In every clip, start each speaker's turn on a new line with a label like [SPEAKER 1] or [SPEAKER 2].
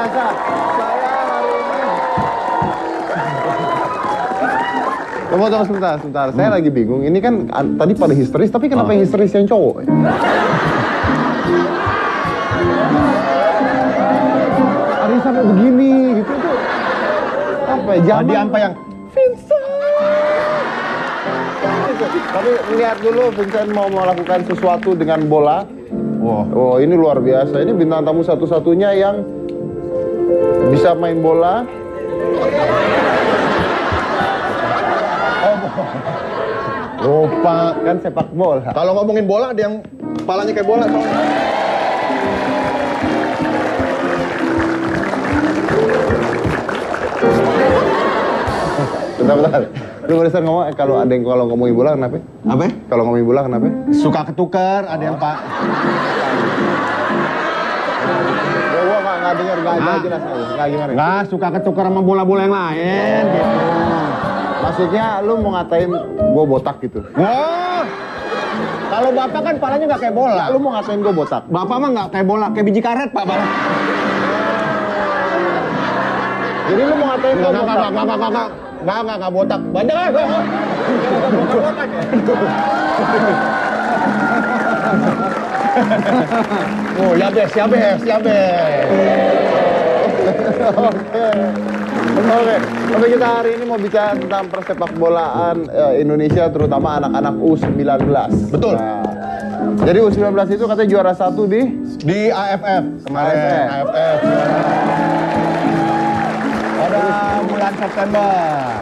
[SPEAKER 1] biasa. Saya hari ini. Tunggu sebentar. Saya lagi bingung. Ini kan tadi pada histeris, tapi kenapa yang histeris yang cowok? Ada yang sampai begini gitu tuh. Apa ya?
[SPEAKER 2] Tadi apa yang
[SPEAKER 1] Vincent. Tapi lihat dulu Vincent mau melakukan sesuatu dengan bola. Oh, ini luar biasa. Ini bintang tamu satu-satunya yang bisa main bola.
[SPEAKER 2] lupa.
[SPEAKER 1] Kan sepak bola.
[SPEAKER 2] Kalau ngomongin bola ada yang kepalanya kayak bola soalnya.
[SPEAKER 1] Bentar. Lu barusan ngomong kalau ada yang ngomongin bola kenapa?
[SPEAKER 2] Apa?
[SPEAKER 1] Kalau ngomongin bola kenapa?
[SPEAKER 2] Suka ketukar, ada yang pak.
[SPEAKER 1] Gua nggak dengar, nggak jelas nggak gimana?
[SPEAKER 2] Nggak suka ketukar sama bola-bola yang lain gitu.
[SPEAKER 1] Maksudnya lu mau ngatain gua botak gitu?
[SPEAKER 2] Wah, kalau bapak kan palanya nggak kayak bola.
[SPEAKER 1] Lu mau ngatain gua botak?
[SPEAKER 2] Bapak mah nggak kayak bola, kayak biji karet pak.
[SPEAKER 1] Jadi lu mau ngatain gua botak?
[SPEAKER 2] Nggak botak. Banyak lah. Oh, ya bes.
[SPEAKER 1] Oke. Tapi kita hari ini mau bicara tentang persepak bolaan Indonesia, terutama anak-anak U19.
[SPEAKER 2] Betul.
[SPEAKER 1] Nah, jadi U19 itu katanya juara 1
[SPEAKER 2] di AFF kemarin. AFF. Pada bulan September.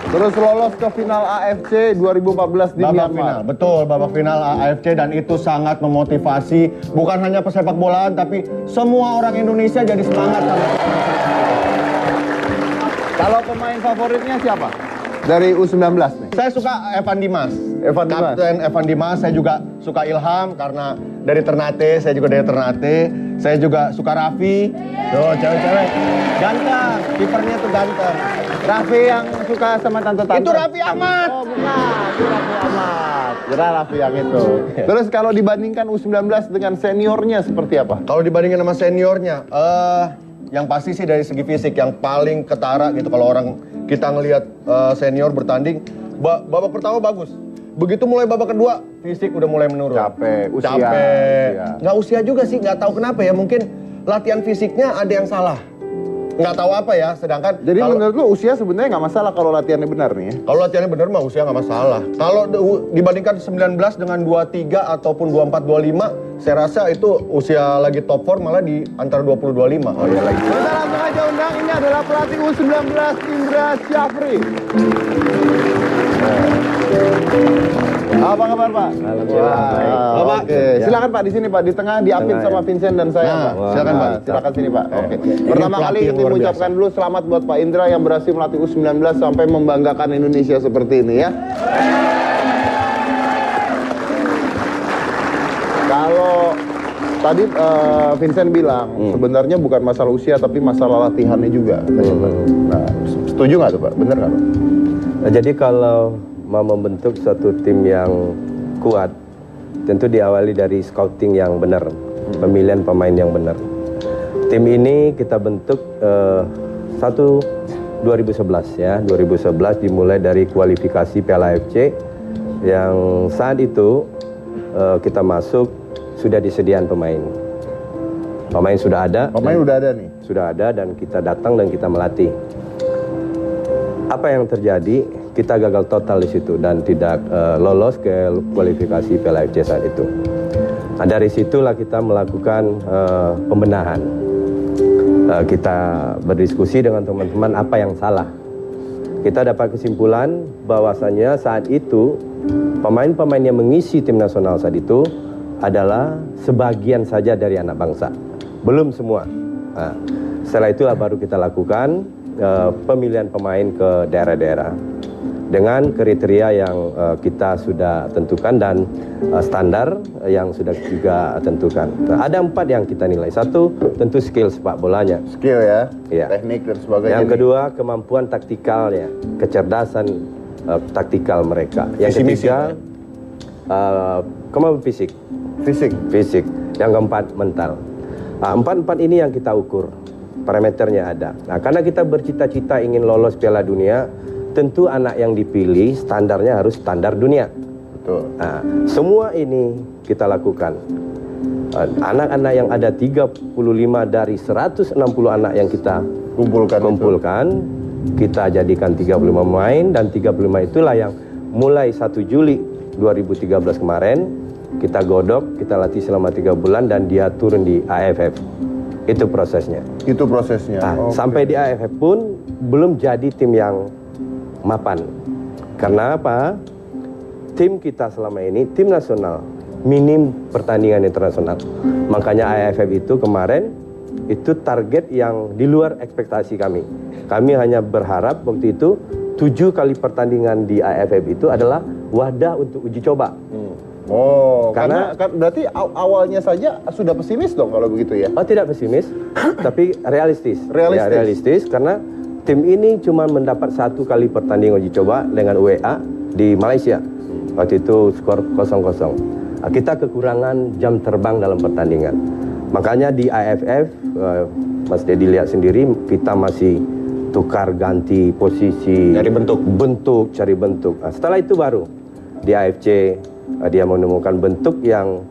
[SPEAKER 1] Terus lolos ke final AFC 2014 di
[SPEAKER 2] Babak
[SPEAKER 1] Myanmar.
[SPEAKER 2] final, betul, babak final AFC, dan itu sangat memotivasi bukan hanya pesepak bolaan tapi semua orang Indonesia jadi semangat.
[SPEAKER 1] Kalau pemain favoritnya siapa? Dari U19 nih.
[SPEAKER 2] Saya suka Evan Dimas. Kapten Evan Dimas. Saya juga suka Ilham karena dari Ternate, saya juga dari Ternate. Saya juga suka Raffi. Tuh, cewek-cewek. Ganteng, kipernya tuh ganteng.
[SPEAKER 1] Raffi yang suka sama tante-tante.
[SPEAKER 2] Itu Raffi Ahmad.
[SPEAKER 1] Oh, bukan. Itu Raffi Ahmad. Kira Raffi yang itu. Terus kalau dibandingkan U19 dengan seniornya seperti apa?
[SPEAKER 2] Kalau dibandingin sama seniornya, yang pasti sih dari segi fisik yang paling ketara gitu. Kalau orang kita ngelihat senior bertanding, babak pertama bagus. Begitu mulai babak kedua, fisik udah mulai menurun.
[SPEAKER 1] Capek, usia.
[SPEAKER 2] Nggak usia juga sih, nggak tahu kenapa ya. Mungkin latihan fisiknya ada yang salah. Nggak tahu apa ya, sedangkan...
[SPEAKER 1] Jadi menurut lu usia sebenarnya nggak masalah kalau latihannya benar nih ya?
[SPEAKER 2] Kalau latihannya benar mah usia nggak masalah. Kalau dibandingkan 19 dengan 23 ataupun 24, 25, saya rasa itu usia lagi top form malah di antara 20-25.
[SPEAKER 1] Oh iya lagi. Kita langsung aja undang, ini adalah pelatih U19 Indra Syafri. Apa kabar Pak?
[SPEAKER 3] Alhamdulillah.
[SPEAKER 1] Baik. Oke, silakan Pak di sini Pak, di tengah diapit sama Vincent dan saya Pak.
[SPEAKER 2] Silakan Pak.
[SPEAKER 1] Silakan sini Pak. Oke. Pertama kali ini mengucapkan dulu selamat buat Pak Indra yang berhasil melatih U19 sampai membanggakan Indonesia seperti ini ya. Kalau tadi Vincent bilang sebenarnya bukan masalah usia tapi masalah latihannya juga. Nah, setuju nggak tuh Pak? Bener nggak Pak?
[SPEAKER 3] Nah, jadi kalau mau membentuk suatu tim yang kuat, tentu diawali dari scouting yang benar, pemilihan pemain yang benar. Tim ini kita bentuk 2011 ya, 2011 dimulai dari kualifikasi Piala AFC yang saat itu kita masuk sudah disediakan pemain. Pemain sudah ada.
[SPEAKER 1] Pemain udah ada nih.
[SPEAKER 3] Sudah ada dan kita datang dan kita melatih. Apa yang terjadi? Kita gagal total di situ dan tidak lolos ke kualifikasi Piala AFC saat itu. Nah, dari situlah kita melakukan pembenahan. Kita berdiskusi dengan teman-teman apa yang salah. Kita dapat kesimpulan bahwasannya saat itu pemain-pemain yang mengisi tim nasional saat itu adalah sebagian saja dari anak bangsa, belum semua. Nah, setelah itu baru kita lakukan pemilihan pemain ke daerah-daerah dengan kriteria yang kita sudah tentukan dan standar yang sudah juga tentukan. Nah, ada 4 yang kita nilai. 1, tentu skill sepak bolanya.
[SPEAKER 1] Skill ya,
[SPEAKER 3] Iya.
[SPEAKER 1] teknik dan sebagainya.
[SPEAKER 3] Yang kedua, kemampuan taktikalnya, kecerdasan taktikal mereka. Yang ketiga, kemampuan fisik.
[SPEAKER 1] Fisik.
[SPEAKER 3] Yang keempat, mental. Nah, 4 ini yang kita ukur. parameternya ada. Nah, karena kita bercita-cita ingin lolos Piala Dunia, tentu anak yang dipilih standarnya harus standar dunia.
[SPEAKER 1] Betul.
[SPEAKER 3] Nah, semua ini kita lakukan. Anak-anak yang ada 35 dari 160 anak yang kita kumpulkan, kita jadikan 35 pemain, dan 35 itulah yang mulai 1 Juli 2013 kemarin kita godok, kita latih selama 3 bulan dan dia turun di AFF. Itu prosesnya. Nah, sampai di AFF pun belum jadi tim yang mapan. Karena apa? Tim kita selama ini tim nasional, minim pertandingan internasional. Makanya AFF itu kemarin itu target yang di luar ekspektasi kami. Kami hanya berharap waktu itu 7 kali pertandingan di AFF itu adalah wadah untuk uji coba.
[SPEAKER 1] Oh, karena berarti awalnya saja sudah pesimis dong kalau begitu ya?
[SPEAKER 3] Oh, tidak pesimis, tapi realistis.
[SPEAKER 1] Realistis.
[SPEAKER 3] Ya, realistis karena tim ini cuma mendapat 1 kali pertandingan uji coba dengan UEA di Malaysia. Waktu itu skor 0-0. Nah, kita kekurangan jam terbang dalam pertandingan. Makanya di AFF, Mas Dedi lihat sendiri, kita masih tukar ganti posisi,
[SPEAKER 2] Cari bentuk.
[SPEAKER 3] cari bentuk. Nah, setelah itu baru di AFC dia menemukan bentuk yang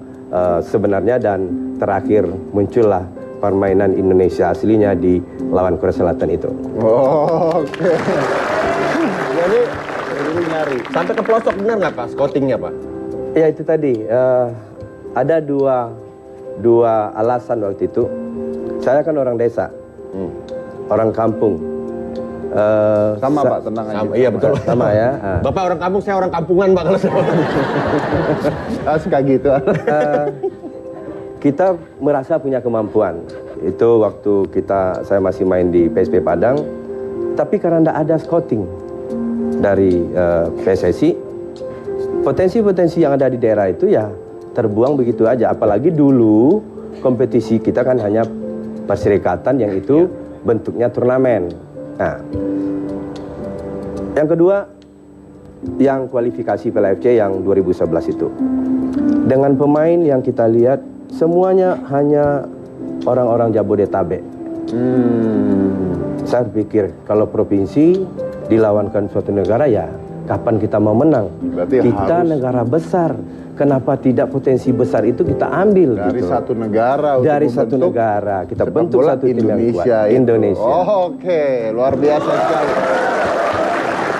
[SPEAKER 3] sebenarnya, dan terakhir muncullah permainan Indonesia aslinya di lawan Korea Selatan itu.
[SPEAKER 1] Oh, oke. Jadi nyari.
[SPEAKER 2] Sampai ke pelosok benar nggak Pak scoutingnya Pak?
[SPEAKER 3] Ya itu tadi, ada dua alasan waktu itu. Saya kan orang desa, orang kampung.
[SPEAKER 1] Sama Pak, tenang aja.
[SPEAKER 2] Sama, iya betul.
[SPEAKER 3] Sama ya.
[SPEAKER 2] Bapak orang kampung, saya orang kampungan Pak kalau saya.
[SPEAKER 1] Suka gitu.
[SPEAKER 3] Kita merasa punya kemampuan. Itu waktu saya masih main di PSP Padang, tapi karena tidak ada scouting dari PSSI, potensi-potensi yang ada di daerah itu ya terbuang begitu aja. Apalagi dulu kompetisi kita kan hanya perserikatan yang itu bentuknya turnamen. Nah, yang kedua, yang kualifikasi Piala AFC yang 2011 itu, dengan pemain yang kita lihat semuanya hanya orang-orang Jabodetabek. Saya pikir kalau provinsi dilawankan suatu negara, ya kapan kita mau menang?
[SPEAKER 1] Berarti
[SPEAKER 3] kita
[SPEAKER 1] harus
[SPEAKER 3] negara besar, kenapa tidak potensi besar itu kita ambil
[SPEAKER 1] dari
[SPEAKER 3] gitu?
[SPEAKER 1] satu negara.
[SPEAKER 3] Dari
[SPEAKER 1] untuk
[SPEAKER 3] satu
[SPEAKER 1] membentuk
[SPEAKER 3] negara kita
[SPEAKER 1] sepak
[SPEAKER 3] bentuk
[SPEAKER 1] bola
[SPEAKER 3] satu tim yang kuat.
[SPEAKER 1] Indonesia itu.
[SPEAKER 3] Indonesia.
[SPEAKER 1] Oh, oke, luar biasa sekali.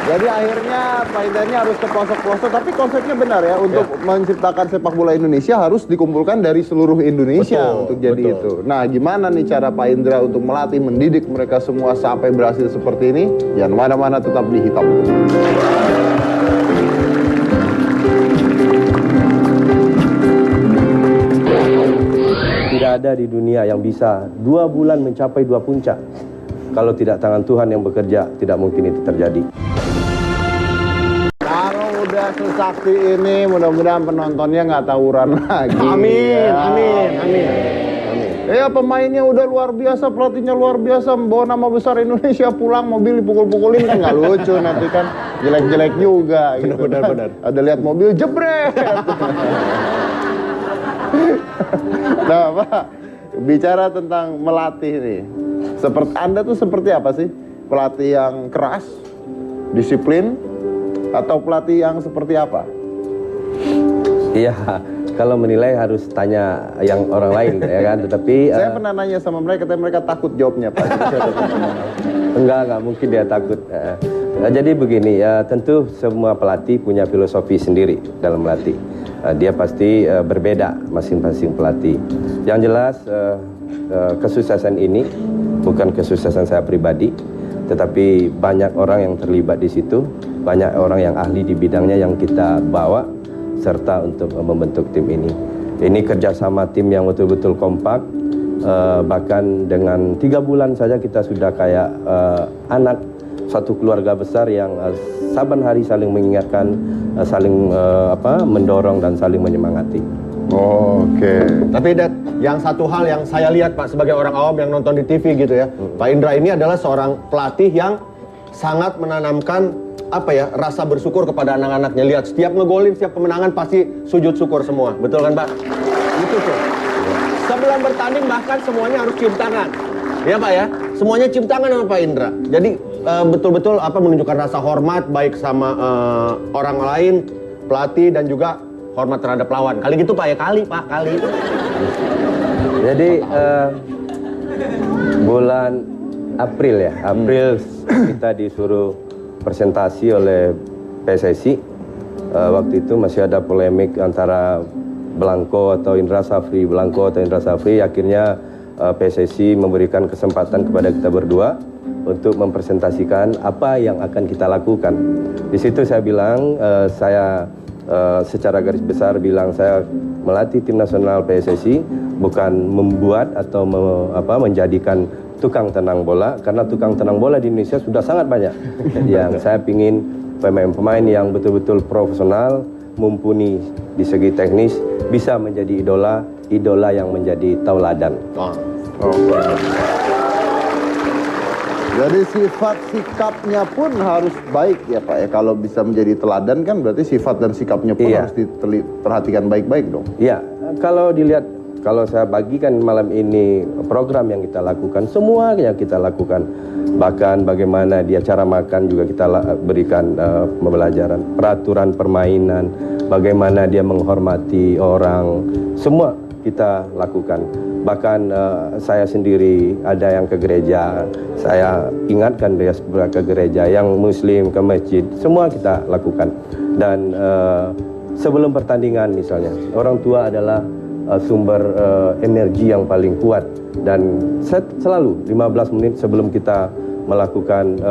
[SPEAKER 1] Jadi akhirnya Pak Indra ini harus ke pelosok-pelosok, tapi konsepnya benar ya, untuk menciptakan sepak bola Indonesia harus dikumpulkan dari seluruh Indonesia untuk jadi itu. Nah, gimana nih cara Pak Indra untuk melatih, mendidik mereka semua sampai berhasil seperti ini? Jangan mana-mana, tetap di Hitam Putih.
[SPEAKER 3] Tidak ada di dunia yang bisa 2 bulan mencapai 2 puncak. Kalau tidak tangan Tuhan yang bekerja, tidak mungkin itu terjadi.
[SPEAKER 1] Kalau udah sesakti ini, mudah-mudahan penontonnya nggak tawuran lagi.
[SPEAKER 2] Amin,
[SPEAKER 1] Ya.
[SPEAKER 2] amin, amin.
[SPEAKER 1] Ya, pemainnya udah luar biasa, pelatihnya luar biasa, bawa nama besar Indonesia, pulang mobil dipukul-pukulin kan nggak lucu, nanti kan jelek-jelek juga gitu.
[SPEAKER 2] Benar.
[SPEAKER 1] Ada lihat mobil jebret. Nah, Pak, bicara tentang melatih nih, Anda tuh seperti apa sih? Pelatih yang keras, disiplin, atau pelatih yang seperti apa?
[SPEAKER 3] Iya, kalau menilai harus tanya yang orang lain ya kan, tetapi
[SPEAKER 1] Saya pernah nanya sama mereka, tapi mereka takut jawabnya, Pak.
[SPEAKER 3] enggak mungkin dia takut. Jadi begini ya, tentu semua pelatih punya filosofi sendiri dalam melatih. Dia pasti berbeda masing-masing pelatih. Yang jelas kesuksesan ini bukan kesuksesan saya pribadi, tetapi banyak orang yang terlibat di situ, banyak orang yang ahli di bidangnya yang kita bawa serta untuk membentuk tim ini. Ini kerjasama tim yang betul-betul kompak, bahkan dengan 3 bulan saja kita sudah kayak anak satu keluarga besar yang saban hari saling mengingatkan, saling mendorong dan saling menyemangati.
[SPEAKER 1] Oke.
[SPEAKER 2] Tapi Dad, yang satu hal yang saya lihat Pak sebagai orang awam yang nonton di TV gitu ya, Pak Indra ini adalah seorang pelatih yang sangat menanamkan rasa bersyukur kepada anak-anaknya. Lihat setiap ngegolin, setiap kemenangan pasti sujud syukur semua. Betul kan Pak? Itu tuh. Sebelum bertanding bahkan semuanya harus cium tangan. Ya Pak ya? semuanya cium tangan sama Pak Indra. Jadi betul-betul menunjukkan rasa hormat baik sama orang lain, pelatih dan juga hormat terhadap lawan. Kali gitu Pak ya, kali.
[SPEAKER 3] Jadi bulan April kita disuruh presentasi oleh PSSI. Waktu itu masih ada polemik antara Blanco atau Indra Safri. Akhirnya PSSI memberikan kesempatan kepada kita berdua untuk mempresentasikan apa yang akan kita lakukan. Di situ saya bilang, secara garis besar bilang saya melatih tim nasional PSSI bukan membuat atau menjadikan tukang tenang bola, karena tukang tenang bola di Indonesia sudah sangat banyak. Yang saya pingin pemain-pemain yang betul-betul profesional, mumpuni di segi teknis, bisa menjadi idola yang menjadi tauladan.
[SPEAKER 1] Jadi sifat sikapnya pun harus baik ya Pak ya. Kalau bisa menjadi teladan kan berarti sifat dan sikapnya pun harus diperhatikan baik-baik dong.
[SPEAKER 3] Iya, kalau saya bagikan malam ini program yang kita lakukan, semua yang kita lakukan, bahkan bagaimana dia cara makan juga kita berikan pembelajaran, peraturan permainan, bagaimana dia menghormati orang, semua kita lakukan. Bahkan saya sendiri ada yang ke gereja, saya ingatkan dia ke gereja, yang muslim ke masjid, semua kita lakukan. Dan sebelum pertandingan misalnya, orang tua adalah sumber energi yang paling kuat. Dan saya selalu 15 menit sebelum kita melakukan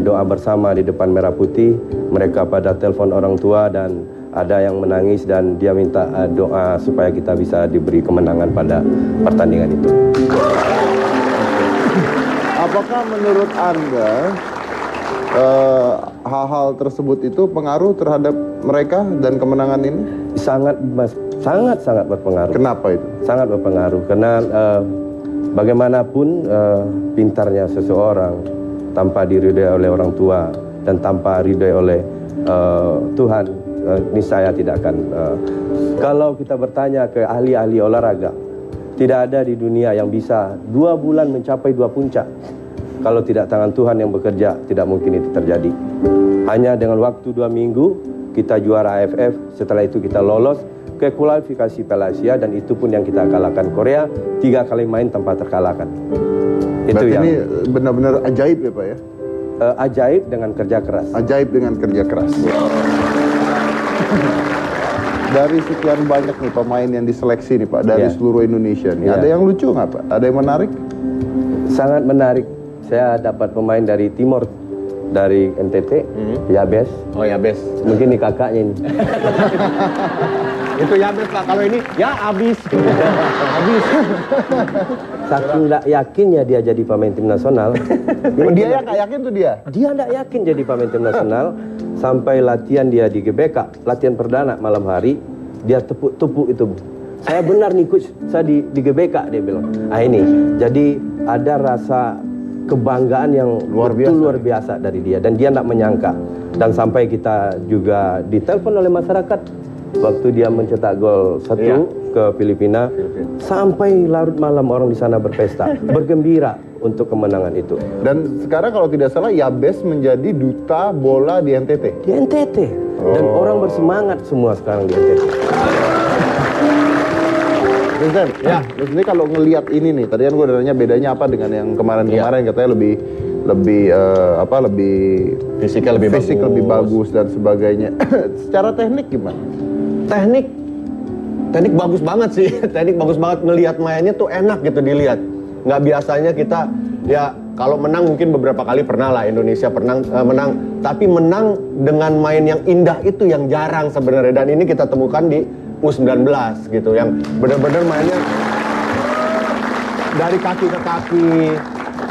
[SPEAKER 3] doa bersama di depan merah putih, mereka pada telepon orang tua dan ada yang menangis dan dia minta doa supaya kita bisa diberi kemenangan pada pertandingan itu.
[SPEAKER 1] Apakah menurut Anda hal-hal tersebut itu pengaruh terhadap mereka dan kemenangan ini?
[SPEAKER 3] Sangat berpengaruh.
[SPEAKER 1] Kenapa itu?
[SPEAKER 3] Sangat berpengaruh karena bagaimanapun pintarnya seseorang tanpa diridhoi oleh orang tua dan tanpa ridhoi oleh Tuhan, niscaya tidak akan. Kalau kita bertanya ke ahli-ahli olahraga, tidak ada di dunia yang bisa 2 bulan mencapai 2 puncak. Kalau tidak tangan Tuhan yang bekerja, tidak mungkin itu terjadi. Hanya dengan waktu 2 minggu kita juara AFF, setelah itu kita lolos ke kualifikasi Piala Asia, dan itu pun yang kita kalahkan Korea 3 kali main tanpa terkalahkan. Itu yang
[SPEAKER 1] ini benar-benar ajaib ya Pak ya?
[SPEAKER 3] Ajaib dengan kerja keras.
[SPEAKER 1] Ajaib dengan kerja keras. Dari sekian banyak nih pemain yang diseleksi nih Pak dari seluruh Indonesia nih, ada yang lucu nggak Pak? Ada yang menarik?
[SPEAKER 3] Sangat menarik. Saya dapat pemain dari Timor, dari NTT, Yabes.
[SPEAKER 2] Oh Yabes.
[SPEAKER 3] Mungkin ini kakaknya ini.
[SPEAKER 2] Itu Yabes Pak. Kalau ini ya habis.
[SPEAKER 3] Saking nggak yakinnya dia jadi pemain tim nasional.
[SPEAKER 1] Dia yang nggak yakin tuh dia?
[SPEAKER 3] Dia nggak yakin jadi pemain tim nasional. Sampai latihan dia di GBK, latihan perdana malam hari, dia tepuk-tepuk itu. Saya benar nih coach, saya di GBK, dia bilang. Ini, jadi ada rasa kebanggaan yang luar biasa dari dia. Dan dia tidak menyangka. Dan sampai kita juga ditelepon oleh masyarakat waktu dia mencetak gol 1 ke Filipina. Sampai larut malam orang di sana berpesta, bergembira untuk kemenangan itu.
[SPEAKER 1] Dan sekarang kalau tidak salah Yabes menjadi duta bola di NTT.
[SPEAKER 3] Di NTT. Dan orang bersemangat semua sekarang di NTT.
[SPEAKER 1] Vincent, terus ini kalau ngelihat ini nih, tadi kan gue nanya bedanya apa dengan yang kemarin-kemarin, katanya lebih
[SPEAKER 2] fisik
[SPEAKER 1] lebih bagus dan sebagainya. Secara teknik gimana?
[SPEAKER 2] Teknik bagus banget sih. Teknik bagus banget, ngelihat mainnya tuh enak gitu dilihat. Nggak biasanya kita ya kalau menang mungkin beberapa kali pernah lah Indonesia menang, tapi menang dengan main yang indah itu yang jarang sebenarnya, dan ini kita temukan di U19 gitu, yang benar-benar mainnya dari kaki ke kaki.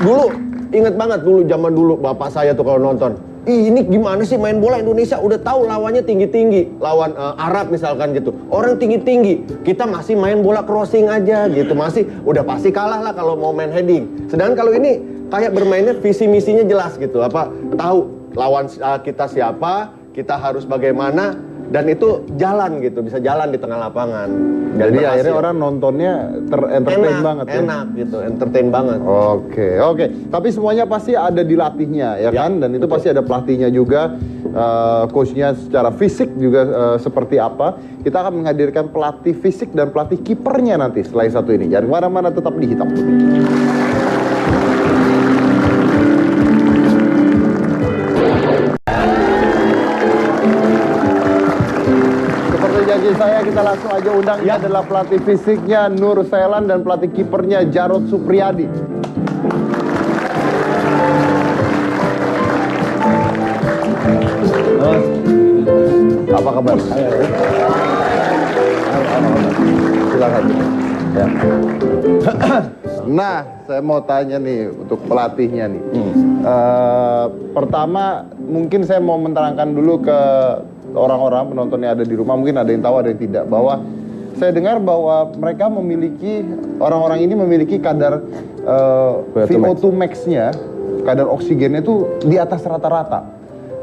[SPEAKER 2] Dulu inget banget zaman dulu bapak saya tuh kalau nonton, ini gimana sih main bola Indonesia, udah tahu lawannya tinggi-tinggi, lawan Arab misalkan gitu, orang tinggi-tinggi, kita masih main bola crossing aja gitu, masih udah pasti kalah lah kalau mau main heading. Sedangkan kalau ini kayak bermainnya visi misinya jelas gitu, tahu lawan kita siapa, kita harus bagaimana, dan itu jalan gitu, bisa jalan di tengah lapangan. Dan
[SPEAKER 1] Jadi
[SPEAKER 2] berhasil.
[SPEAKER 1] akhirnya orang nontonnya entertain
[SPEAKER 2] enak,
[SPEAKER 1] banget ya.
[SPEAKER 2] enak gitu, entertain banget.
[SPEAKER 1] Oke. Tapi semuanya pasti ada dilatihnya ya kan? Dan itu pasti ada pelatihnya juga, coachnya secara fisik juga seperti apa. Kita akan menghadirkan pelatih fisik dan pelatih kipernya nanti setelah yang satu ini. Jangan kemana-mana, tetap di Hitam Putih. Seperti janji saya, kita langsung aja undang. Ini adalah pelatih fisiknya Nur Sailan dan pelatih kipernya Jarod Supriyadi. Apa kabar? Silakan. Ya. Nah, saya mau tanya nih untuk pelatihnya nih. Pertama, mungkin saya mau menerangkan dulu ke orang-orang penonton yang ada di rumah, mungkin ada yang tahu, ada yang tidak, bahwa saya dengar bahwa mereka memiliki, orang-orang ini memiliki kadar VO2 max-nya, kadar oksigennya itu di atas rata-rata.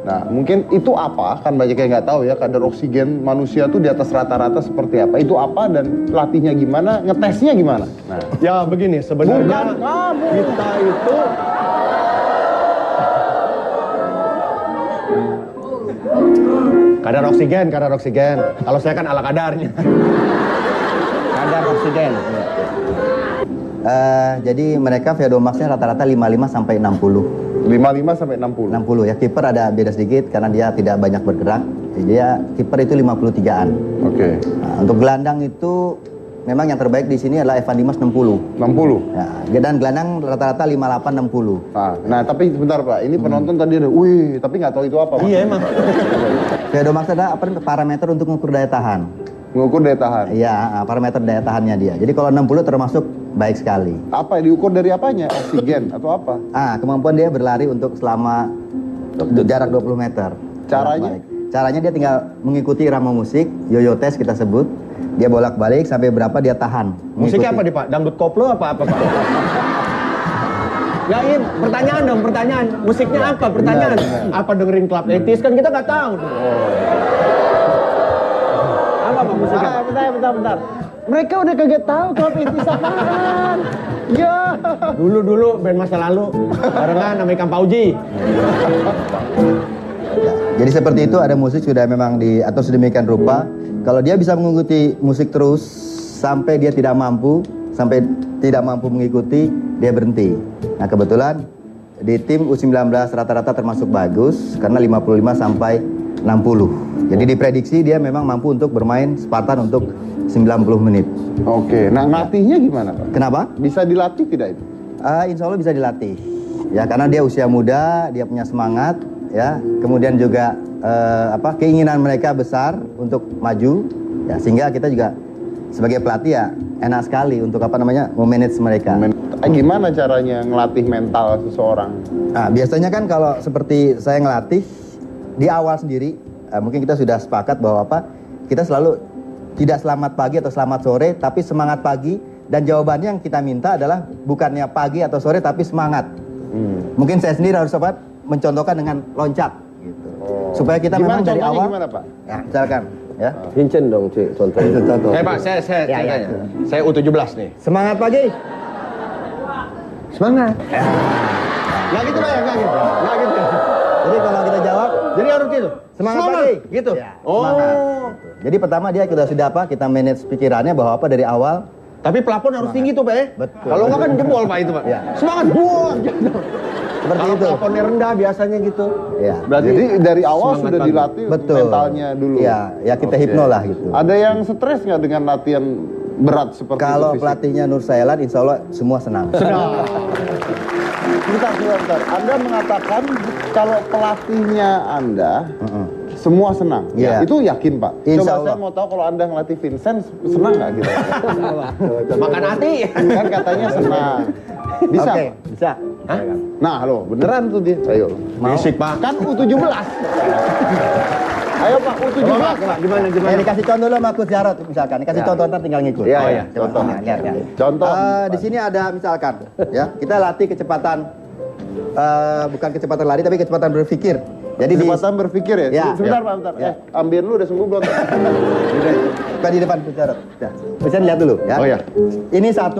[SPEAKER 1] Nah, mungkin itu apa? Kan banyak yang nggak tahu ya, kadar oksigen manusia tuh di atas rata-rata seperti apa. Itu apa dan pelatihnya gimana, ngetesnya gimana? Nah,
[SPEAKER 2] Ya begini, sebenarnya
[SPEAKER 1] bukan kamu.
[SPEAKER 2] kita itu kadar oksigen. Kalau saya kan ala kadarnya. Kadar oksigen.
[SPEAKER 4] Jadi mereka VO2 max-nya rata-rata 55 sampai 60.
[SPEAKER 1] 55 sampai 60.
[SPEAKER 4] 60 ya, kiper ada beda sedikit karena dia tidak banyak bergerak. Jadi dia kiper itu 53-an.
[SPEAKER 1] Oke.
[SPEAKER 4] Nah, untuk gelandang itu memang yang terbaik di sini adalah Evan Dimas 60.
[SPEAKER 1] 60.
[SPEAKER 4] Ya, dan gelandang rata-rata 58 60.
[SPEAKER 1] Nah, tapi sebentar Pak, ini penonton tadi ada, wih, tapi nggak tahu itu apa Pak.
[SPEAKER 2] Iya emang.
[SPEAKER 4] VO2 max adalah parameter untuk mengukur daya tahan.
[SPEAKER 1] Mengukur daya tahan.
[SPEAKER 4] Iya, parameter daya tahannya dia. Jadi kalau 60 termasuk baik sekali.
[SPEAKER 1] Apa, diukur dari apanya? Oksigen atau apa?
[SPEAKER 4] Kemampuan dia berlari untuk selama jarak 20 meter.
[SPEAKER 1] Caranya?
[SPEAKER 4] Bolak-balik. Caranya dia tinggal mengikuti irama musik, yoyo test kita sebut. Dia bolak-balik sampai berapa dia tahan.
[SPEAKER 2] Musiknya
[SPEAKER 4] Mengikuti.
[SPEAKER 2] apa nih Pak? Dangdut koplo apa Pak? Ya ini pertanyaan dong, pertanyaan. Musiknya apa? Pertanyaan. Apa dengerin Club 80s kan kita nggak tahu. Apa Pak musiknya?
[SPEAKER 1] Bentar. Mereka udah kaget tahu kalau itu apaan. Ya.
[SPEAKER 2] Dulu band masa lalu barengan sama Ikang Pauji.
[SPEAKER 4] Ya, jadi seperti itu ada musik sudah memang diatur sedemikian rupa. Kalau dia bisa mengikuti musik terus sampai dia tidak mampu mengikuti, dia berhenti. Nah kebetulan di tim U19 rata-rata termasuk bagus karena 55 sampai 60. Jadi diprediksi dia memang mampu untuk bermain Spartan untuk 90 menit.
[SPEAKER 1] Oke, nah ngelatihnya gimana Pak?
[SPEAKER 4] Kenapa?
[SPEAKER 1] Bisa dilatih tidak itu?
[SPEAKER 4] Insya Allah bisa dilatih. Ya karena dia usia muda, dia punya semangat, ya. Kemudian juga keinginan mereka besar untuk maju, ya sehingga kita juga sebagai pelatih ya enak sekali untuk memanage mereka.
[SPEAKER 1] Gimana caranya ngelatih mental seseorang?
[SPEAKER 4] Nah, biasanya kan kalau seperti saya ngelatih di awal sendiri, mungkin kita sudah sepakat bahwa kita selalu tidak selamat pagi atau selamat sore, tapi semangat pagi. Dan jawabannya yang kita minta adalah bukannya pagi atau sore, tapi semangat. Mungkin saya sendiri harus mencontohkan dengan loncat, gitu. Supaya kita memang dari awal.
[SPEAKER 1] Gimana Pak?
[SPEAKER 4] Ya, misalkan, ya.
[SPEAKER 3] Vincent dong, Cik, contohnya.
[SPEAKER 4] Itu contoh.
[SPEAKER 2] Pak, saya tanya. Saya U17 nih.
[SPEAKER 4] Semangat pagi.
[SPEAKER 2] Semangat. Nggak gitu Pak ya, nggak gitu. Nggak gitu.
[SPEAKER 4] Jadi kalau kita jawab,
[SPEAKER 2] Jadi harus gitu.
[SPEAKER 4] semangat pagi,
[SPEAKER 2] Gitu.
[SPEAKER 4] Ya, semangat. Jadi pertama dia sudah kita manage pikirannya bahwa dari awal.
[SPEAKER 2] Tapi pelapon harus tinggi tuh Pak ya.
[SPEAKER 4] Betul.
[SPEAKER 2] Kalau nggak kan jebol Pak itu Pak.
[SPEAKER 4] Ya.
[SPEAKER 2] Semangat. Buang.
[SPEAKER 4] Seperti
[SPEAKER 2] Kalau
[SPEAKER 4] itu.
[SPEAKER 2] pelaponnya rendah biasanya gitu.
[SPEAKER 4] Ya.
[SPEAKER 1] Jadi dari awal
[SPEAKER 2] semangat
[SPEAKER 1] sudah
[SPEAKER 2] pagi.
[SPEAKER 1] dilatih
[SPEAKER 4] Betul.
[SPEAKER 1] mentalnya dulu.
[SPEAKER 4] Ya kita
[SPEAKER 1] Oke.
[SPEAKER 4] hipno lah gitu.
[SPEAKER 1] Ada yang stres nggak dengan latihan berat seperti
[SPEAKER 4] Kalau
[SPEAKER 1] itu?
[SPEAKER 4] pelatihnya Nur Sailan, insya Allah semua senang.
[SPEAKER 1] Bentar. Anda mengatakan kalau pelatihnya Anda semua senang.
[SPEAKER 4] Iya.
[SPEAKER 1] Itu yakin Pak?
[SPEAKER 4] Insya
[SPEAKER 1] Coba
[SPEAKER 4] Allah.
[SPEAKER 1] saya mau tahu kalau Anda ngelatih Vincent senang nggak gitu?
[SPEAKER 2] Makan hati.
[SPEAKER 1] Kan katanya senang. Bisa
[SPEAKER 4] Oke,
[SPEAKER 1] Pak?
[SPEAKER 4] bisa.
[SPEAKER 1] Nah lo beneran tuh dia. Ayo.
[SPEAKER 2] Fisik Pak.
[SPEAKER 1] Kan U17. Ayo Pak U17.
[SPEAKER 2] Pak, gimana?
[SPEAKER 4] Dikasih contoh dulu sama Coach Jarod misalkan. Dikasih contoh ntar tinggal ngikut.
[SPEAKER 1] Iya,
[SPEAKER 4] Oh,
[SPEAKER 1] iya.
[SPEAKER 4] Coba.
[SPEAKER 1] Contoh.
[SPEAKER 4] Nah, lihat.
[SPEAKER 1] Contoh.
[SPEAKER 4] Di sini ada misalkan, ya kita latih kecepatan, bukan kecepatan lari tapi kecepatan berpikir. Jadi
[SPEAKER 1] Kesempatan berpikir ya?
[SPEAKER 4] Ya.
[SPEAKER 1] Sebentar Pak, bentar.
[SPEAKER 4] Ya.
[SPEAKER 1] Ambil lu udah sembuh belum?
[SPEAKER 4] Bukan di depan pejarot. Ya. Bisa lihat dulu ya.
[SPEAKER 2] Oh ya.
[SPEAKER 4] Ini 1,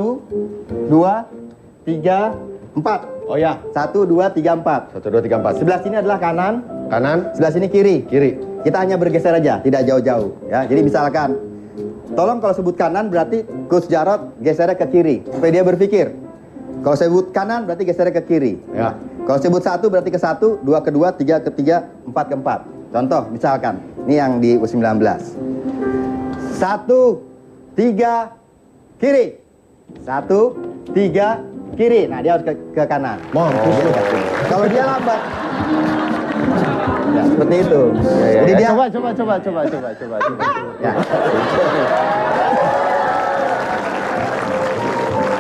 [SPEAKER 4] 2, 3, 4.
[SPEAKER 2] Oh ya.
[SPEAKER 4] 1, 2, 3, 4.
[SPEAKER 2] 1, 2, 3, 4.
[SPEAKER 4] Sebelah sini adalah kanan,
[SPEAKER 2] Kanan,
[SPEAKER 4] sebelah sini kiri.
[SPEAKER 2] kiri.
[SPEAKER 4] Kita hanya bergeser aja, tidak jauh-jauh ya. Jadi misalkan, tolong kalau sebut kanan berarti Coach Jarot gesernya ke kiri supaya dia berpikir. Kalau sebut kanan berarti gesernya ke kiri.
[SPEAKER 2] Ya.
[SPEAKER 4] Kalau sebut 1 berarti ke 1, 2 ke 2, 3 ke 3, 4 ke 4. Contoh misalkan, ini yang di U19. 1, 3, kiri. 1, 3, kiri. Nah, dia harus ke kanan.
[SPEAKER 2] Mampus lu.
[SPEAKER 4] Kalau dia lambat. Ya, seperti itu. Jadi dia
[SPEAKER 1] Coba.
[SPEAKER 4] ya.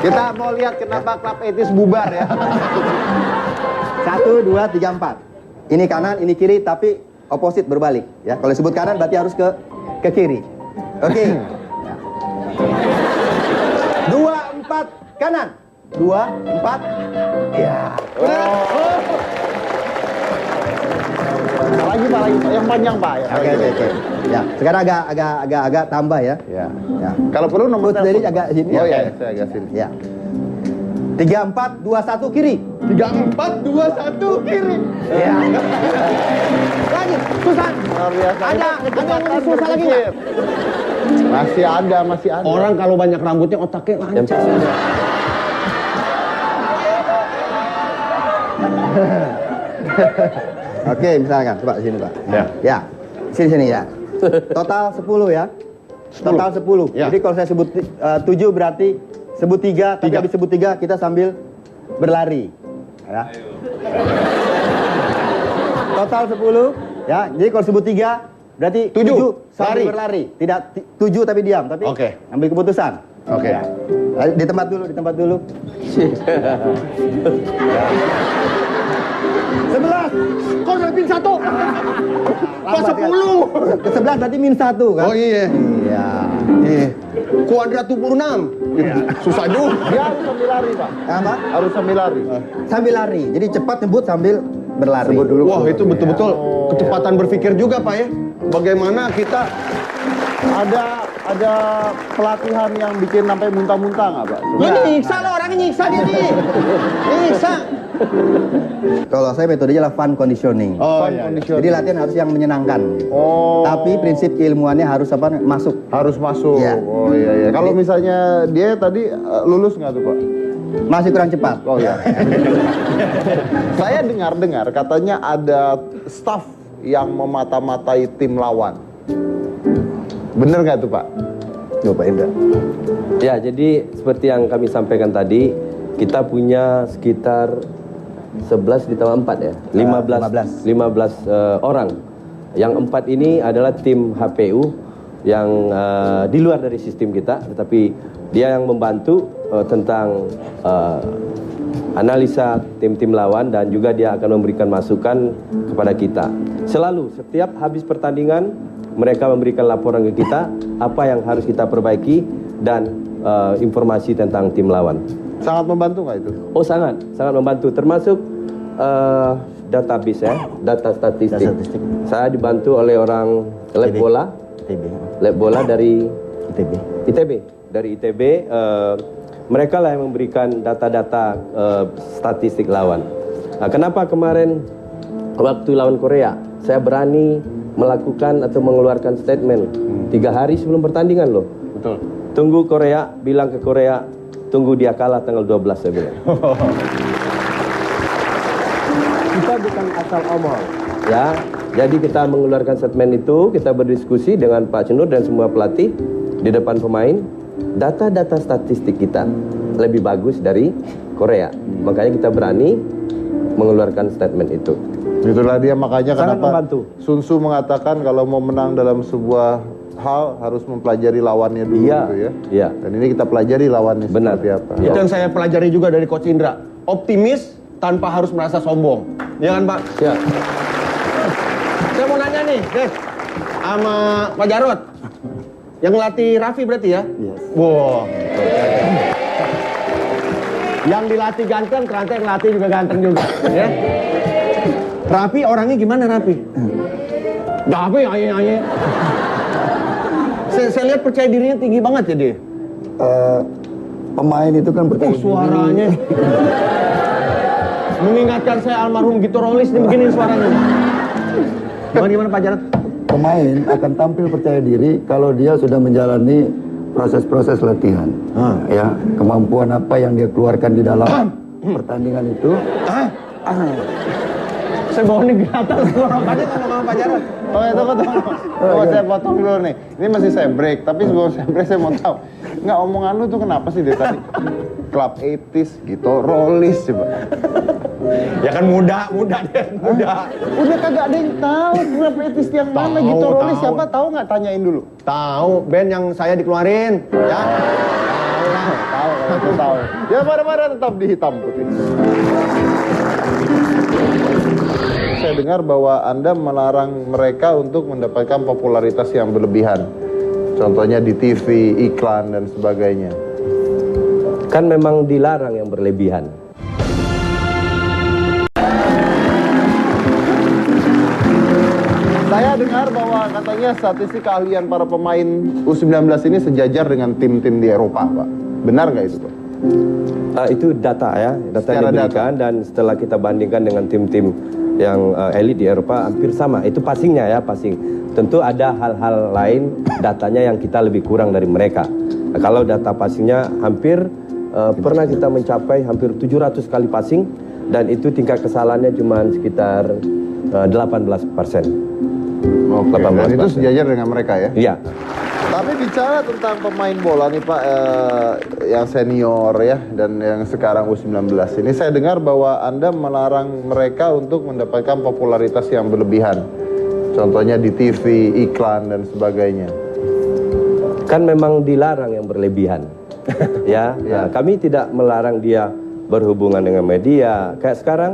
[SPEAKER 1] Kita mau lihat kenapa klub etis bubar ya.
[SPEAKER 4] 1, 2, 3, 4. Ini kanan, ini kiri, tapi oposit berbalik. Ya, kalau disebut kanan berarti harus ke kiri. Oke. Ya. 2, 4, kanan. 2, 4. Ya.
[SPEAKER 1] Lagi Pak, yang panjang Pak ya.
[SPEAKER 4] Oke. Ya, sekarang agak tambah ya.
[SPEAKER 1] Ya.
[SPEAKER 4] Ya.
[SPEAKER 1] Kalau perlu nomor
[SPEAKER 4] Coach Dery
[SPEAKER 1] telepon.
[SPEAKER 4] agak sini.
[SPEAKER 1] Oh
[SPEAKER 4] ya.
[SPEAKER 1] ya, saya agak sini.
[SPEAKER 4] Ya. 3, 4, 2, 1 kiri.
[SPEAKER 2] 3, 4, 2, 1, kiri.
[SPEAKER 4] Ya. Lagi, susah.
[SPEAKER 1] Luar biasa.
[SPEAKER 4] Ada yang lebih susah lagi nggak?
[SPEAKER 1] Masih ada.
[SPEAKER 2] Orang kalau banyak rambutnya otaknya lancar.
[SPEAKER 4] Oke, misalkan, coba sini Pak.
[SPEAKER 2] Ya.
[SPEAKER 4] Ya, sini ya. Total 10 ya. Total 10.
[SPEAKER 2] Ya.
[SPEAKER 4] Jadi kalau saya sebut 7 berarti sebut 3, tapi habis sebut 3 kita sambil berlari. Ya. Total 10 ya. Jadi kalau sebut 3 berarti 7 sambil
[SPEAKER 2] lari.
[SPEAKER 4] berlari. Tidak 7 tapi diam, tapi
[SPEAKER 2] Oke.
[SPEAKER 4] ambil keputusan.
[SPEAKER 2] Oke.
[SPEAKER 4] Ya. Di tempat dulu. 11.
[SPEAKER 2] Kok udah pin 1? Kok 10?
[SPEAKER 4] Ke 11 berarti min 1 kan?
[SPEAKER 2] Oh iya.
[SPEAKER 4] Iya.
[SPEAKER 2] Kuadrat 26. Susah juga.
[SPEAKER 1] Dia harus sambil lari Pak.
[SPEAKER 4] Apa?
[SPEAKER 1] Harus sambil lari.
[SPEAKER 4] Sambil lari. Jadi cepat nyebut sambil berlari.
[SPEAKER 1] Sebut dulu.
[SPEAKER 2] Wah, itu betul-betul kecepatan berpikir juga, Pak ya. Bagaimana kita
[SPEAKER 1] Ada pelatihan yang bikin sampai muntah-muntah nggak Pak?
[SPEAKER 2] Ini nyiksa lo, orangnya nyiksa dia nih. Nyiksa.
[SPEAKER 4] Kalau saya metodenya adalah fun conditioning.
[SPEAKER 2] Oh
[SPEAKER 1] Fun
[SPEAKER 2] iya.
[SPEAKER 1] conditioning.
[SPEAKER 4] Jadi latihan harus yang menyenangkan.
[SPEAKER 1] Oh.
[SPEAKER 4] Tapi prinsip keilmuannya harus apa? Masuk.
[SPEAKER 1] Harus masuk.
[SPEAKER 4] Iya.
[SPEAKER 1] Oh iya. Kalau misalnya dia tadi lulus nggak tuh Pak?
[SPEAKER 4] Masih kurang cepat.
[SPEAKER 1] Oh ya. Saya dengar katanya ada staff yang memata-matai tim lawan. Bener nggak tuh Pak?
[SPEAKER 4] Coba Indra.
[SPEAKER 3] Ya, jadi seperti yang kami sampaikan tadi, kita punya sekitar 11 ditambah 4 ya, 15 orang. Yang 4 ini adalah tim HPU yang di luar dari sistem kita, tetapi dia yang membantu tentang analisa tim-tim lawan dan juga dia akan memberikan masukan kepada kita. Selalu setiap habis pertandingan mereka memberikan laporan ke kita apa yang harus kita perbaiki dan informasi tentang tim lawan.
[SPEAKER 1] Sangat membantu nggak itu?
[SPEAKER 3] Oh sangat membantu, termasuk database ya, data statistik. Saya dibantu oleh orang lab bola, lab bola dari ITB. Dari ITB, mereka lah yang memberikan data-data statistik lawan. Nah, kenapa kemarin waktu lawan Korea saya berani melakukan atau mengeluarkan statement 3 hari sebelum pertandingan loh.
[SPEAKER 2] Betul.
[SPEAKER 3] Tunggu Korea, bilang ke Korea, tunggu dia kalah tanggal 12 saya bilang. Kita bukan asal omong. Ya, jadi kita mengeluarkan statement itu, kita berdiskusi dengan Pak Cenur dan semua pelatih di depan pemain. Data-data statistik kita lebih bagus dari Korea. Makanya kita berani mengeluarkan statement itu.
[SPEAKER 1] Itulah dia makanya
[SPEAKER 3] Sangat
[SPEAKER 1] kenapa
[SPEAKER 3] membantu.
[SPEAKER 1] Sun Tzu mengatakan kalau mau menang dalam sebuah hal harus mempelajari lawannya dulu
[SPEAKER 3] Iya,
[SPEAKER 1] gitu ya.
[SPEAKER 3] iya.
[SPEAKER 1] Dan ini kita pelajari lawannya
[SPEAKER 3] Benar.
[SPEAKER 1] seperti apa.
[SPEAKER 3] Iya.
[SPEAKER 2] Itu yang saya pelajari juga dari Coach Indra. Optimis tanpa harus merasa sombong. Ya kan, Pak?
[SPEAKER 3] Ya.
[SPEAKER 2] Saya mau nanya nih, guys. Sama Pak Jarot. Yang ngelatih Raffi berarti ya?
[SPEAKER 4] Yes.
[SPEAKER 2] Wow. Yang dilatih ganteng, ternyata yang ngelatih juga ganteng juga. Ya. Rapi orangnya gimana Rapi? Rapi aye. Saya lihat percaya dirinya tinggi banget ya dia.
[SPEAKER 5] Pemain itu kan percaya
[SPEAKER 2] Suaranya mengingatkan saya almarhum Gito Rolis nih begini suaranya. Gimana Pak Jarod?
[SPEAKER 5] Pemain akan tampil percaya diri kalau dia sudah menjalani proses-proses latihan. Ya, kemampuan apa yang dia keluarkan di dalam pertandingan itu.
[SPEAKER 2] Saya bawa nih gatal tenggorokannya sama Pak Jarod.
[SPEAKER 1] Oh itu saya potong dulu nih. Ini masih saya break, tapi sebelum saya break saya mau tahu. Nggak, omongan lu tuh kenapa sih dari tadi? Club 80s, Gito Rolis coba.
[SPEAKER 2] Ya kan muda dia, muda.
[SPEAKER 1] Udah kagak ada yang tahu Club 80s yang mana Gito Rolis, siapa tahu nggak, tanyain dulu.
[SPEAKER 2] Tahu band yang saya dikeluarin, ya.
[SPEAKER 1] Tahu kalau itu tahu. Ya mana-mana tetap di hitam putih. Saya dengar bahwa Anda melarang mereka untuk mendapatkan popularitas yang berlebihan. Contohnya di TV, iklan, dan sebagainya.
[SPEAKER 3] Kan memang dilarang yang berlebihan.
[SPEAKER 1] Saya dengar bahwa katanya statistik keahlian para pemain U19 ini sejajar dengan tim-tim di Eropa, Pak. Benar nggak itu, Pak?
[SPEAKER 3] Itu data ya, data yang diberikan, dan setelah kita bandingkan dengan tim-tim yang elit di Eropa hampir sama. Itu passingnya ya, passing. Tentu ada hal-hal lain datanya yang kita lebih kurang dari mereka. Nah, kalau data passingnya hampir pernah kita mencapai hampir 700 kali passing, dan itu tingkat kesalahannya cuma sekitar 18%.
[SPEAKER 1] Oke, dan itu sejajar dengan mereka ya?
[SPEAKER 3] Iya.
[SPEAKER 1] Tapi bicara tentang pemain bola nih Pak, yang senior ya, dan yang sekarang U19 ini, saya dengar bahwa Anda melarang mereka untuk mendapatkan popularitas yang berlebihan. Contohnya di TV, iklan, dan sebagainya.
[SPEAKER 3] Kan memang dilarang yang berlebihan. Ya, nah, kami tidak melarang dia berhubungan dengan media. Kayak sekarang,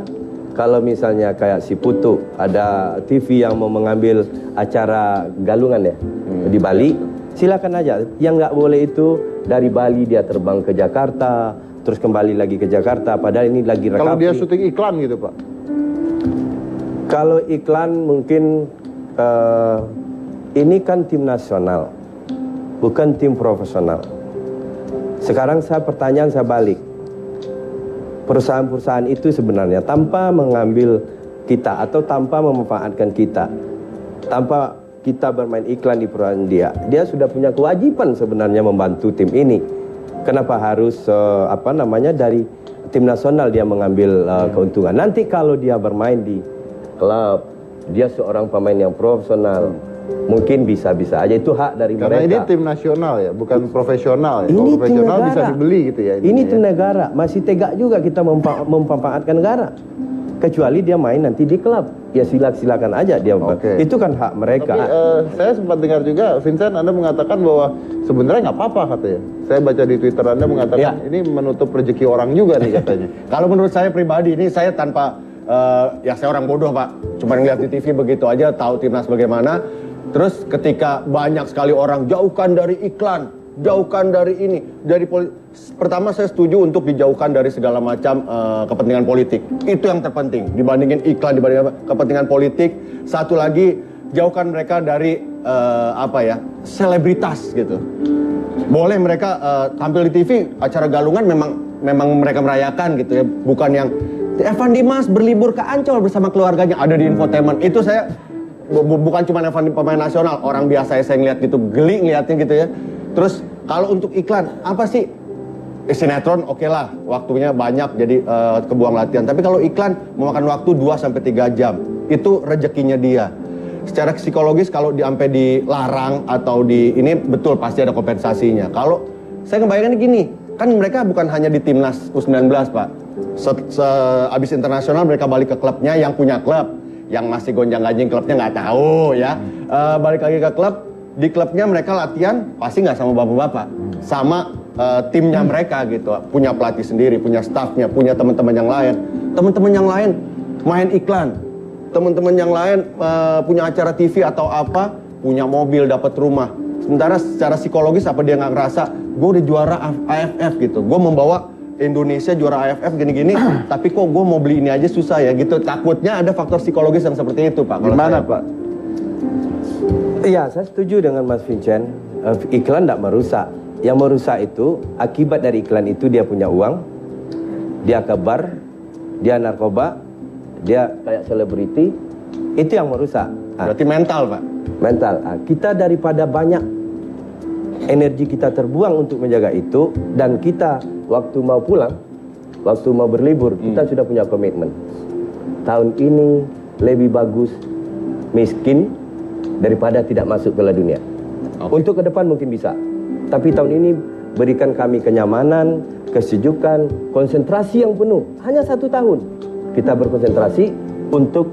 [SPEAKER 3] kalau misalnya kayak si Putu, ada TV yang mau mengambil acara galungan ya, di Bali, silakan aja. Yang nggak boleh itu dari Bali dia terbang ke Jakarta, terus kembali lagi ke Jakarta, padahal ini lagi recovery.
[SPEAKER 1] Kalau dia syuting iklan gitu Pak?
[SPEAKER 3] Kalau iklan mungkin ini kan tim nasional, bukan tim profesional. Sekarang pertanyaan saya balik. Perusahaan-perusahaan itu sebenarnya tanpa mengambil kita atau tanpa memanfaatkan kita, tanpa kita bermain iklan di perusahaan dia sudah punya kewajiban sebenarnya membantu tim ini. Kenapa harus dari tim nasional dia mengambil keuntungan? Nanti kalau dia bermain di klub, dia seorang pemain yang profesional, mungkin bisa-bisa aja itu hak dari
[SPEAKER 1] Karena
[SPEAKER 3] mereka.
[SPEAKER 1] Karena ini tim nasional ya, bukan profesional ya.
[SPEAKER 3] Ini
[SPEAKER 1] kalau profesional
[SPEAKER 3] negara.
[SPEAKER 1] bisa dibeli gitu ya.
[SPEAKER 3] Ini tim negara, masih tegak juga kita memanfaatkan negara. Kecuali dia main nanti di klub, ya silakan aja dia. Itu kan hak mereka.
[SPEAKER 1] Tapi saya sempat dengar juga, Vincent, Anda mengatakan bahwa sebenarnya nggak apa-apa katanya. Saya baca di Twitter Anda mengatakan ini menutup rezeki orang juga nih katanya.
[SPEAKER 2] Kalau menurut saya pribadi, ini saya tanpa saya orang bodoh Pak, cuma ngeliat di TV begitu aja, tahu timnas bagaimana. Terus ketika banyak sekali orang jauhkan dari iklan, jauhkan dari ini, pertama saya setuju untuk dijauhkan dari segala macam kepentingan politik. Itu yang terpenting dibandingin iklan, dibandingin kepentingan politik. Satu lagi, jauhkan mereka dari selebritas gitu. Boleh mereka tampil di TV, acara galungan memang mereka merayakan gitu ya, bukan yang Evan Dimas berlibur ke Ancol bersama keluarganya ada di infotainment. Itu saya bukan cuma Evan pemain nasional, orang biasa saya ngeliat gitu, geli ngeliatnya gitu ya. Terus kalau untuk iklan, apa sih? Sinetron oke lah, waktunya banyak jadi kebuang latihan. Tapi kalau iklan memakan waktu 2-3 jam, itu rezekinya dia. Secara psikologis kalau sampai dilarang atau ini betul pasti ada kompensasinya. Kalau saya ngebayangin gini, kan mereka bukan hanya di timnas U19 Pak. Abis internasional mereka balik ke klubnya yang punya klub, yang masih gonjang-ganjing klubnya nggak tahu ya. Balik lagi ke klub, di klubnya mereka latihan pasti nggak sama bapak-bapak, sama timnya mereka gitu, punya pelatih sendiri, punya staffnya, punya teman-teman yang lain. Teman-teman yang lain main iklan, teman-teman yang lain punya acara TV atau apa, punya mobil, dapat rumah. Sementara secara psikologis apa dia nggak ngerasa, gue udah juara AFF gitu, gue membawa Indonesia juara AFF gini-gini, tapi kok gue mau beli ini aja susah ya gitu. Takutnya ada faktor psikologis yang seperti itu, Pak.
[SPEAKER 1] Gimana, Pak?
[SPEAKER 3] Iya, saya setuju dengan Mas Vincent. Iklan tidak merusak. Yang merusak itu akibat dari iklan itu dia punya uang, dia kebar, dia narkoba, dia kayak selebriti. Itu yang merusak.
[SPEAKER 2] Berarti mental, Pak.
[SPEAKER 3] Mental. Kita daripada banyak energi kita terbuang untuk menjaga itu, dan kita waktu mau pulang, waktu mau berlibur, kita sudah punya komitmen. Tahun ini lebih bagus miskin daripada tidak masuk Piala Dunia. Untuk ke depan mungkin bisa. Tapi tahun ini berikan kami kenyamanan, kesejukan, konsentrasi yang penuh. Hanya 1 tahun kita berkonsentrasi untuk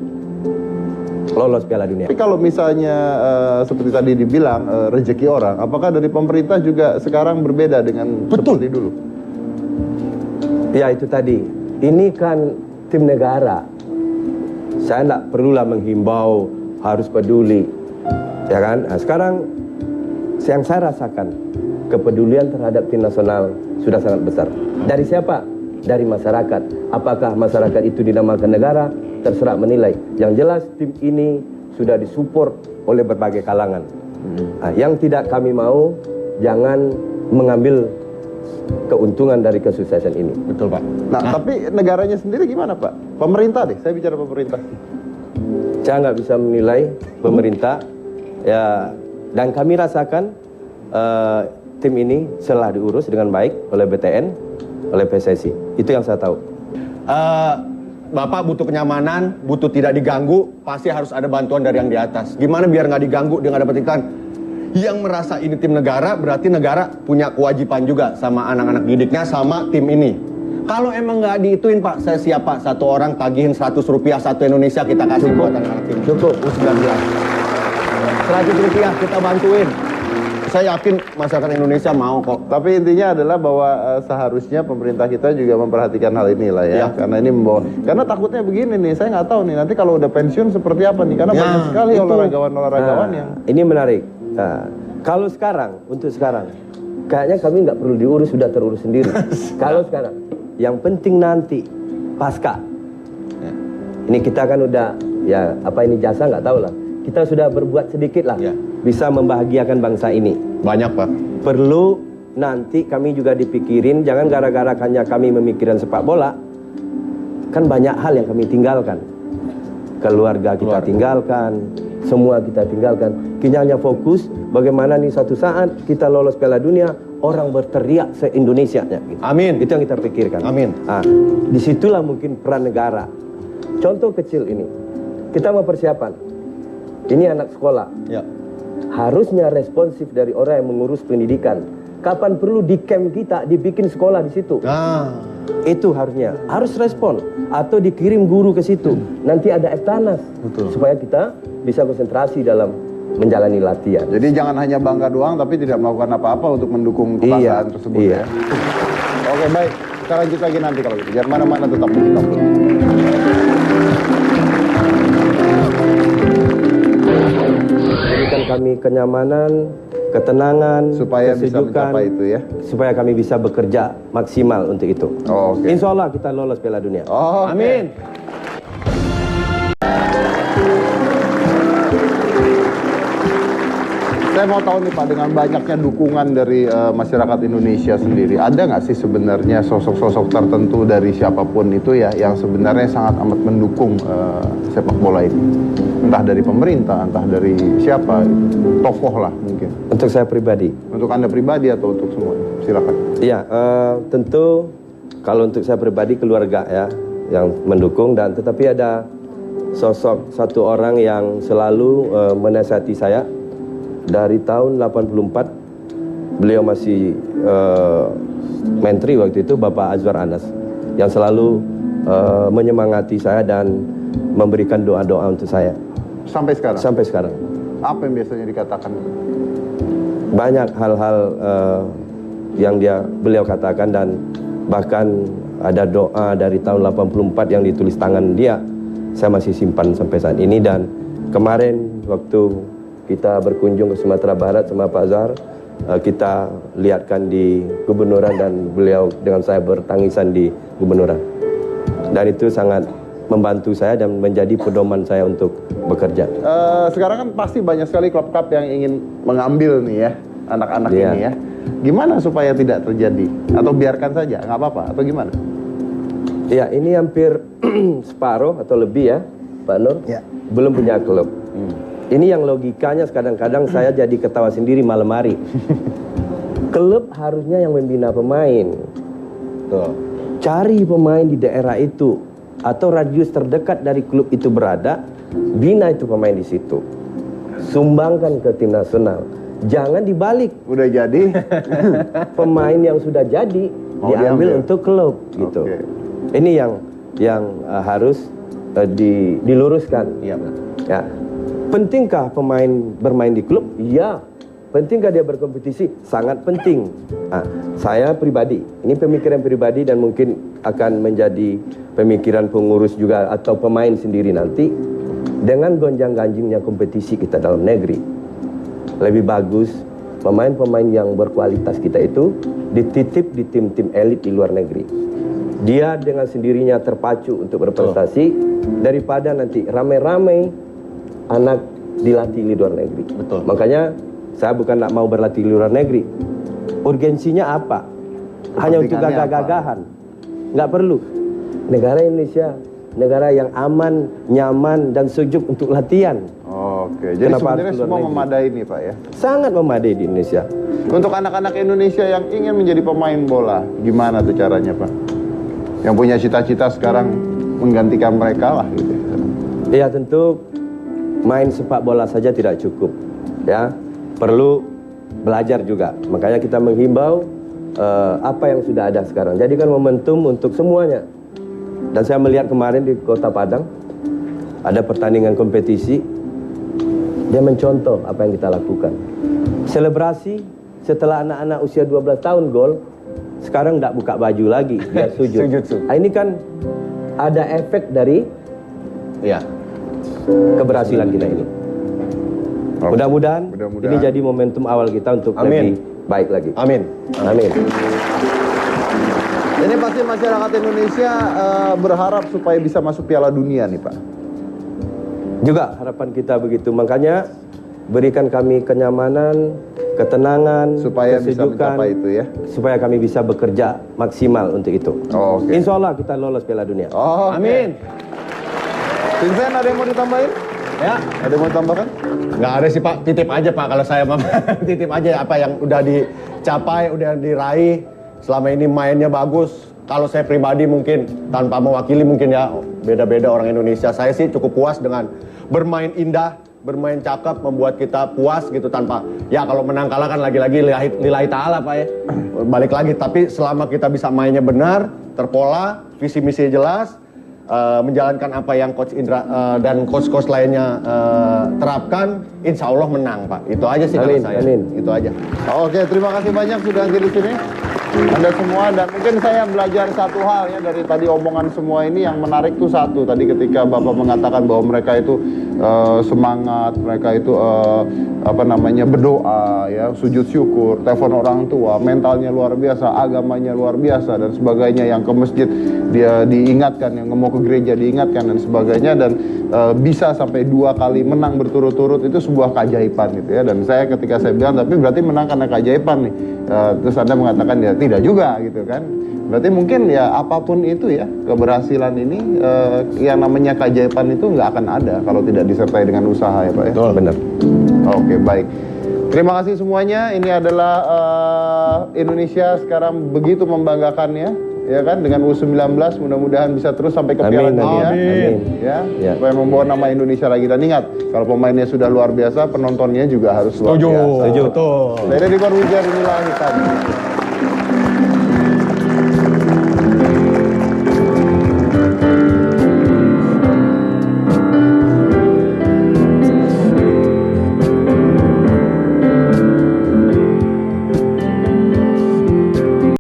[SPEAKER 3] lolos Piala Dunia.
[SPEAKER 1] Tapi kalau misalnya seperti tadi dibilang rezeki orang, apakah dari pemerintah juga sekarang berbeda dengan seperti dulu?
[SPEAKER 3] Ya itu tadi. Ini kan tim negara. Saya tidak perlulah menghimbau harus peduli, ya kan? Nah, sekarang yang saya rasakan kepedulian terhadap tim nasional sudah sangat besar. Dari siapa? Dari masyarakat. Apakah masyarakat itu dinamakan negara? Terserah menilai. Yang jelas tim ini sudah disupport oleh berbagai kalangan. Nah, yang tidak kami mau, jangan mengambil keuntungan dari kesuksesan ini.
[SPEAKER 2] Betul, Pak.
[SPEAKER 1] Nah, tapi negaranya sendiri gimana, Pak? Pemerintah deh, saya bicara pemerintah.
[SPEAKER 3] Saya nggak bisa menilai pemerintah, ya. Dan kami rasakan tim ini setelah diurus dengan baik oleh BTN, oleh PSSI. Itu yang saya tahu.
[SPEAKER 2] Bapak butuh kenyamanan, butuh tidak diganggu, pasti harus ada bantuan dari yang di atas. Gimana biar nggak diganggu, dia nggak dapat ikan? Yang merasa ini tim negara, berarti negara punya kewajiban juga sama anak-anak didiknya, sama tim ini. Kalau emang nggak diituin, Pak, saya siap, Pak. 1 orang tagihin Rp100, 1 Indonesia kita kasih buat anak-anak tim.
[SPEAKER 3] Cukup.
[SPEAKER 2] U19. Rp100 kita bantuin. Saya yakin masyarakat Indonesia mau kok.
[SPEAKER 1] Tapi intinya adalah bahwa seharusnya pemerintah kita juga memperhatikan hal ini lah ya. Karena ini membawa, karena takutnya begini nih, saya nggak tahu nih nanti kalau udah pensiun seperti apa nih. Karena banyak sekali olahragawan yang
[SPEAKER 3] ini menarik. Nah, kalau sekarang, untuk sekarang, kayaknya kami nggak perlu diurus, sudah terurus sendiri. Kalau sekarang, yang penting nanti pasca. Ini kita kan udah, ya apa ini jasa nggak tahu lah. Kita sudah berbuat sedikit lah, bisa membahagiakan bangsa ini.
[SPEAKER 2] Banyak, Pak.
[SPEAKER 3] Perlu nanti kami juga dipikirin, jangan gara-gara hanya kami memikirkan sepak bola, kan banyak hal yang kami tinggalkan. Keluarga kita tinggalkan, semua kita tinggalkan. Kita hanya fokus bagaimana nih suatu saat kita lolos Piala Dunia, orang berteriak se-Indonesianya. Gitu.
[SPEAKER 2] Amin.
[SPEAKER 3] Itu yang kita pikirkan.
[SPEAKER 2] Amin.
[SPEAKER 3] Nah, disitulah mungkin peran negara. Contoh kecil ini, kita mau persiapan. Ini anak sekolah.
[SPEAKER 2] Ya.
[SPEAKER 3] Harusnya responsif dari orang yang mengurus pendidikan. Kapan perlu di camp kita dibikin sekolah di situ. Itu harus respon atau dikirim guru ke situ. Nanti ada ektanas supaya kita bisa konsentrasi dalam menjalani latihan.
[SPEAKER 1] jadi jangan hanya bangga doang tapi tidak melakukan apa-apa untuk mendukung kebanggaan tersebut ya. Oke, baik. Kita lanjut lagi nanti kalau gitu. Jangan mana-mana, tetap di Kita Pun.
[SPEAKER 3] Berikan kami kenyamanan, ketenangan,
[SPEAKER 1] Supaya bisa
[SPEAKER 3] kesejukan,
[SPEAKER 1] mencapai itu ya.
[SPEAKER 3] supaya kami bisa bekerja maksimal untuk itu.
[SPEAKER 1] Oke.
[SPEAKER 3] Insya Allah kita lolos Piala Dunia.
[SPEAKER 2] Amin.
[SPEAKER 1] Saya mau tahu nih Pak, dengan banyaknya dukungan dari masyarakat Indonesia sendiri, ada nggak sih sebenarnya sosok-sosok tertentu dari siapapun itu ya yang sebenarnya sangat amat mendukung sepak bola ini? Entah dari pemerintah, entah dari siapa, gitu. Tokoh lah mungkin.
[SPEAKER 3] Untuk saya pribadi.
[SPEAKER 1] Untuk Anda pribadi atau untuk semua? Silakan.
[SPEAKER 3] Iya, tentu kalau untuk saya pribadi keluarga ya yang mendukung, dan tetapi ada sosok satu orang yang selalu menasihati saya. Dari tahun 84 beliau masih menteri waktu itu, Bapak Azwar Anas, yang selalu menyemangati saya dan memberikan doa-doa untuk saya.
[SPEAKER 1] Sampai sekarang?
[SPEAKER 3] Sampai sekarang.
[SPEAKER 1] Apa yang biasanya dikatakan?
[SPEAKER 3] Banyak hal-hal yang beliau katakan, dan bahkan ada doa dari tahun 84 yang ditulis tangan dia. Saya masih simpan sampai saat ini. Dan kemarin waktu kita berkunjung ke Sumatera Barat sama Pak Azhar, kita lihatkan di gubernuran dan beliau dengan saya bertangisan di gubernuran. Dan itu sangat membantu saya dan menjadi pedoman saya untuk bekerja.
[SPEAKER 1] Sekarang kan pasti banyak sekali klub-klub yang ingin mengambil nih ya anak-anak ini ya. Gimana supaya tidak terjadi? Atau biarkan saja, nggak apa-apa? Atau gimana?
[SPEAKER 3] Ya, ini hampir separuh atau lebih ya, Pak Nur, belum punya klub. Ini yang logikanya kadang-kadang saya jadi ketawa sendiri malam hari. Klub harusnya yang membina pemain. Tuh. Cari pemain di daerah itu atau radius terdekat dari klub itu berada, bina itu pemain di situ. Sumbangkan ke tim nasional. Jangan dibalik.
[SPEAKER 1] Udah jadi
[SPEAKER 3] pemain yang sudah jadi diambil untuk klub gitu. Ini yang harus diluruskan. Iya, ya. Pentingkah pemain bermain di klub? Iya. Pentingkah dia berkompetisi? Sangat penting. Nah, saya pribadi, ini pemikiran pribadi dan mungkin akan menjadi pemikiran pengurus juga atau pemain sendiri nanti. Dengan gonjang-ganjingnya kompetisi kita dalam negeri, lebih bagus pemain-pemain yang berkualitas kita itu dititip di tim-tim elit di luar negeri. Dia dengan sendirinya terpacu untuk berprestasi daripada nanti rame-rame anak dilatih di luar negeri. Betul. Makanya saya bukan nak mau berlatih di luar negeri. Urgensinya apa? Hanya untuk gagah-gagahan. Nggak perlu. Negara Indonesia, negara yang aman, nyaman, dan sejuk untuk latihan.
[SPEAKER 1] Oke, jadi sebenarnya semua memadai nih Pak ya?
[SPEAKER 3] Sangat memadai di Indonesia.
[SPEAKER 1] Untuk anak-anak Indonesia yang ingin menjadi pemain bola, gimana tuh caranya Pak? Yang punya cita-cita sekarang menggantikan mereka lah gitu.
[SPEAKER 3] Iya, tentu main sepak bola saja tidak cukup, ya perlu belajar juga. Makanya kita menghimbau apa yang sudah ada sekarang. Jadikan momentum untuk semuanya. Dan saya melihat kemarin di Kota Padang ada pertandingan kompetisi, dia mencontoh apa yang kita lakukan. Selebrasi setelah anak-anak usia 12 tahun gol, sekarang tidak buka baju lagi, dia sujud. Nah, ini kan ada efek dari keberhasilan kita ini. Mudah-mudahan ini jadi momentum awal kita untuk lebih baik lagi. Amin. Amin.
[SPEAKER 1] Ini pasti masyarakat Indonesia berharap supaya bisa masuk Piala Dunia nih Pak.
[SPEAKER 3] Juga harapan kita begitu. Makanya berikan kami kenyamanan, ketenangan,
[SPEAKER 1] supaya bisa
[SPEAKER 3] kesejukan,
[SPEAKER 1] mencapai itu ya.
[SPEAKER 3] supaya kami bisa bekerja maksimal untuk itu. Insya Allah kita lolos Piala Dunia.
[SPEAKER 1] Amin. Vincent, ada yang mau ditambahin?
[SPEAKER 2] Ya.
[SPEAKER 1] Ada yang mau ditambahkan?
[SPEAKER 2] Nggak ada sih Pak, titip aja Pak kalau saya titip aja apa yang udah dicapai, udah diraih. Selama ini mainnya bagus. Kalau saya pribadi mungkin tanpa mewakili mungkin ya beda-beda orang Indonesia. Saya sih cukup puas dengan bermain indah, bermain cakep, membuat kita puas gitu tanpa ya kalau menang kalah kan lagi-lagi lillahi ta'ala Pak ya. Balik lagi, tapi selama kita bisa mainnya benar, terpola, visi misi jelas, menjalankan apa yang Coach Indra dan coach-coach lainnya terapkan, insya Allah menang Pak. Itu aja sih kalau saya. Itu aja.
[SPEAKER 1] Oke, terima kasih banyak sudah hadir di sini. Anda semua, dan mungkin saya belajar satu hal ya dari tadi omongan semua ini. Yang menarik tuh satu, tadi ketika Bapak mengatakan bahwa mereka itu semangat, mereka itu berdoa ya, sujud syukur, telepon orang tua, mentalnya luar biasa, agamanya luar biasa dan sebagainya. Yang ke masjid dia diingatkan, yang mau ke gereja diingatkan dan sebagainya, dan bisa sampai 2 kali menang berturut-turut, itu sebuah keajaiban gitu ya. Dan saya ketika saya bilang tapi berarti menang karena keajaiban nih, terus Anda mengatakan ya tidak juga gitu kan. Berarti mungkin ya apapun itu ya, keberhasilan ini yang namanya keajaiban itu nggak akan ada kalau tidak disertai dengan usaha ya Pak ya.
[SPEAKER 3] Betul, benar.
[SPEAKER 1] Oke, baik. Terima kasih semuanya. Ini adalah Indonesia sekarang begitu membanggakannya ya kan, dengan U19, mudah-mudahan bisa terus sampai ke Piala Dunia. Ya, supaya membawa nama Indonesia lagi. Dan ingat, kalau pemainnya sudah luar biasa, penontonnya juga harus luar biasa.
[SPEAKER 2] Setuju. Betul.
[SPEAKER 1] Dari Korwijar, inilah hitam.